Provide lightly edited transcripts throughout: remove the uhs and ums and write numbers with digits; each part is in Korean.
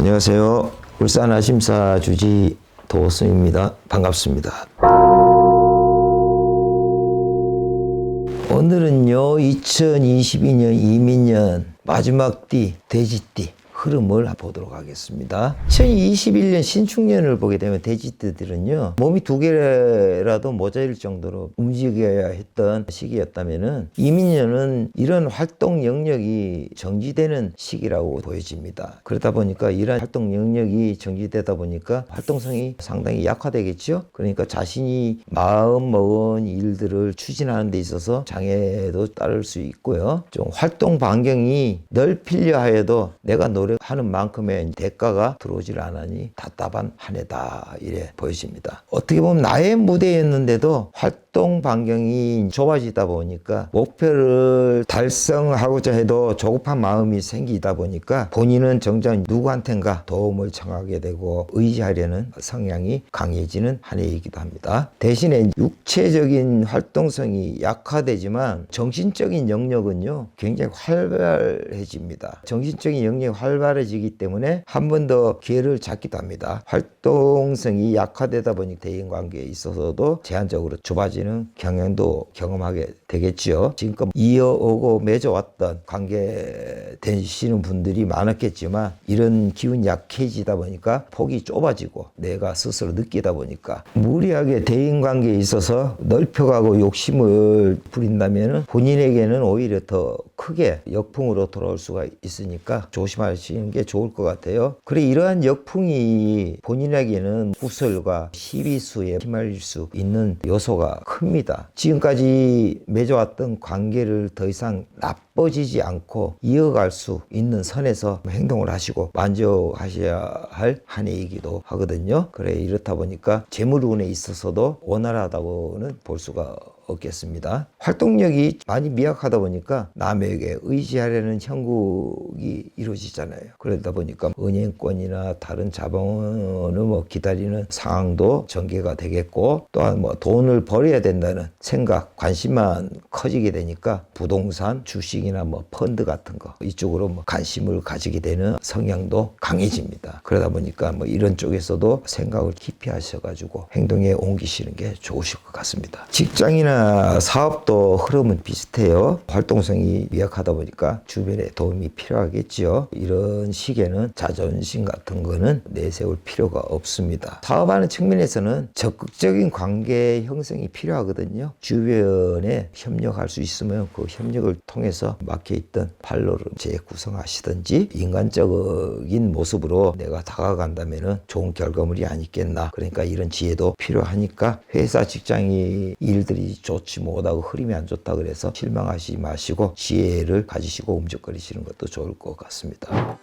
안녕하세요. 울산 아심사 주지 도승입니다. 반갑습니다. 오늘은요 2022년 이민년 마지막 띠 돼지띠 흐름을 보도록 하겠습니다. 2021년 신축년을 보게 되면 돼지띠들은요 몸이 두 개라도 모자랄 정도로 움직여야 했던 시기였다면은 이민년은 이런 활동 영역이 정지되는 시기라고 보여집니다. 그러다 보니까 이런 활동 영역이 정지되다 보니까 활동성이 상당히 약화되겠죠. 그러니까 자신이 마음 먹은 일들을 추진하는 데 있어서 장애도 따를 수 있고요. 좀 활동 반경이 넓히려 하여도 내가 노력하는 만큼의 대가가 들어오질 않으니 답답한 한 해다 이래 보여집니다. 어떻게 보면 나의 무대였는데도 활동 반경이 좁아지다 보니까 목표를 달성하고자 해도 조급한 마음이 생기다 보니까 본인은 정작 누구한텐가 도움을 청하게 되고 의지하려는 성향이 강해지는 한 해이기도 합니다. 대신에 육체적인 활동성이 약화되지만 정신적인 영역은요 굉장히 활발해집니다. 정신적인 영역이 활발해지기 때문에 한 번 더 기회를 잡기도 합니다. 활동성이 약화되다 보니 대인관계에 있어서도 제한적으로 좁아지는 경향도 경험하게 되겠죠. 지금껏 이어오고 맺어왔던 관계 되시는 분들이 많았겠지만 이런 기운이 약해지다 보니까 폭이 좁아지고 내가 스스로 느끼다 보니까 무리하게 대인관계에 있어서 넓혀가고 욕심을 부린다면 본인에게는 오히려 더 크게 역풍으로 돌아올 수가 있으니까 조심하시는 게 좋을 것 같아요. 그래 이러한 역풍이 본인에게는 구설과 시비수에 휘말릴 수 있는 요소가 큽니다. 지금까지 맺어왔던 관계를 더 이상 나빠지지 않고 이어갈 수 있는 선에서 행동을 하시고 만족하셔야 할 한 해이기도 하거든요. 그래 이렇다 보니까 재물운에 있어서도 원활하다고는 볼 수가 없겠습니다. 활동력이 많이 미약하다 보니까 남에게 의지하려는 형국이 이루어지잖아요. 그러다 보니까 은행권이나 다른 자본을 기다리는 상황도 전개가 되겠고 또한 돈을 벌어야 된다는 생각, 관심만 커지게 되니까 부동산, 주식이나 펀드 같은 거 이쪽으로 관심을 가지게 되는 성향도 강해집니다. 그러다 보니까 이런 쪽에서도 생각을 깊이 하셔가지고 행동에 옮기시는 게 좋으실 것 같습니다. 직장이나 사업도 흐름은 비슷해요. 활동성이 미약하다 보니까 주변에 도움이 필요하겠죠. 이런 시기에는 자존심 같은 거는 내세울 필요가 없습니다. 사업하는 측면에서는 적극적인 관계 형성이 필요하거든요. 주변에 협력할 수 있으면 그 협력을 통해서 막혀있던 판로를 재구성하시든지 인간적인 모습으로 내가 다가간다면 좋은 결과물이 아니겠나. 그러니까 이런 지혜도 필요하니까 회사 직장이 일들이 좋지 못하고 흐름이 안 좋다 그래서 실망하지 마시고 지혜를 가지시고 움직거리시는 것도 좋을 것 같습니다.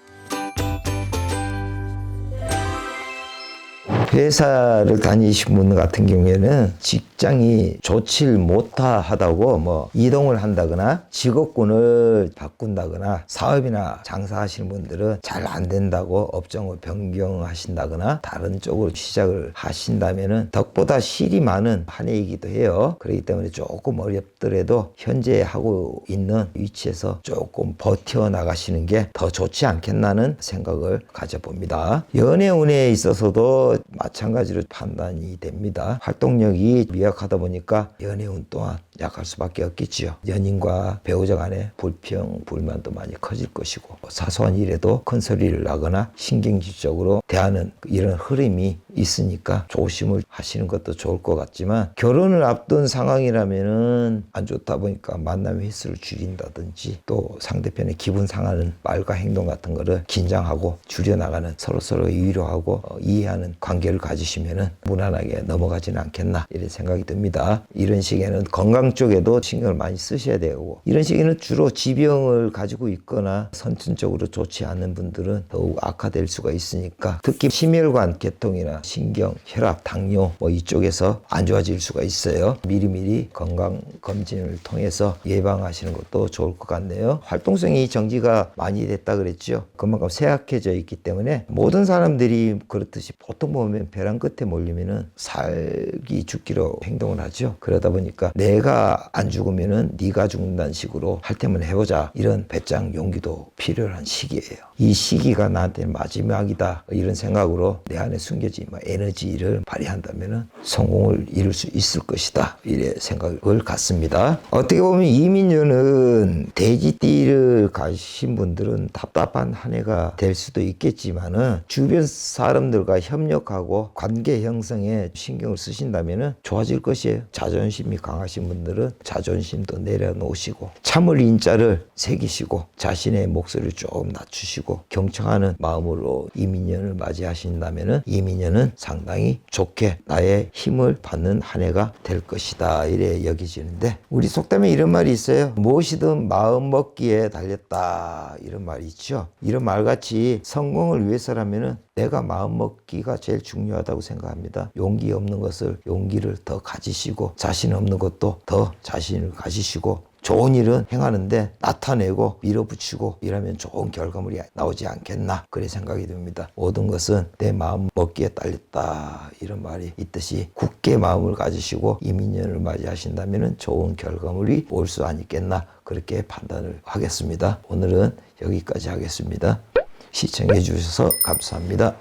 회사를 다니신 분 같은 경우에는 직장이 좋지 못하다고 이동을 한다거나 직업군을 바꾼다거나 사업이나 장사하시는 분들은 잘 안 된다고 업종을 변경하신다거나 다른 쪽으로 시작을 하신다면은 덕보다 실이 많은 한 해이기도 해요. 그렇기 때문에 조금 어렵더라도 현재 하고 있는 위치에서 조금 버텨나가시는 게 더 좋지 않겠나는 생각을 가져봅니다. 연애운에 있어서도 마찬가지로 판단이 됩니다. 활동력이 미약하다 보니까 연애운 또한 약할 수밖에 없겠지요. 연인과 배우자 간의 불평, 불만도 많이 커질 것이고 사소한 일에도 큰 소리를 나거나 신경질적으로 대하는 이런 흐름이 있으니까 조심을 하시는 것도 좋을 것 같지만 결혼을 앞둔 상황이라면은 안 좋다 보니까 만남 횟수를 줄인다든지 또 상대편의 기분 상하는 말과 행동 같은 거를 긴장하고 줄여나가는 서로 위로하고 이해하는 관계를 가지시면은 무난하게 넘어가지는 않겠나 이런 생각이 듭니다. 이런 시기에는 건강 쪽에도 신경을 많이 쓰셔야 되고 이런 시기는 주로 지병을 가지고 있거나 선천적으로 좋지 않은 분들은 더욱 악화될 수가 있으니까 특히 심혈관 계통이나 신경, 혈압, 당뇨 이쪽에서 안 좋아질 수가 있어요. 미리미리 건강검진을 통해서 예방하시는 것도 좋을 것 같네요. 활동성이 정지가 많이 됐다 그랬죠. 그만큼 쇠약해져 있기 때문에 모든 사람들이 그렇듯이 보통 보면 사람은 벼랑 끝에 몰리면은 살기 죽기로 행동을 하죠. 그러다 보니까 내가 안 죽으면은 네가 죽는다는 식으로 할 테면 해보자, 이런 배짱 용기도 필요한 시기예요. 이 시기가 나한테는 마지막이다, 이런 생각으로 내 안에 숨겨진 에너지를 발휘한다면은 성공을 이룰 수 있을 것이다, 이래 생각을 갖습니다. 어떻게 보면 이민년은 돼지띠를 가신 분들은 답답한 한 해가 될 수도 있겠지만은 주변 사람들과 협력하고 관계 형성에 신경을 쓰신다면은 좋아질 것이에요. 자존심이 강하신 분들은 자존심도 내려놓으시고 참을 인자를 새기시고 자신의 목소리를 조금 낮추시고 경청하는 마음으로 이민년을 맞이하신다면은 이민년은 상당히 좋게 나의 힘을 받는 한 해가 될 것이다, 이래 여기지는데, 우리 속담에 이런 말이 있어요. 무엇이든 마음 먹기에 달렸다, 이런 말이 있죠. 이런 말같이 성공을 위해서라면은 내가 마음 먹기가 제일 중요하다고 생각합니다. 용기 없는 것을 용기를 더 가지시고 자신 없는 것도 더 자신을 가지시고 좋은 일은 행하는데 나타내고 밀어붙이고 이러면 좋은 결과물이 나오지 않겠나, 그래 생각이 듭니다. 모든 것은 내 마음 먹기에 딸렸다, 이런 말이 있듯이 굳게 마음을 가지시고 이민년을 맞이하신다면 좋은 결과물이 올 수 아니겠나, 그렇게 판단을 하겠습니다. 오늘은 여기까지 하겠습니다. 시청해 주셔서 감사합니다.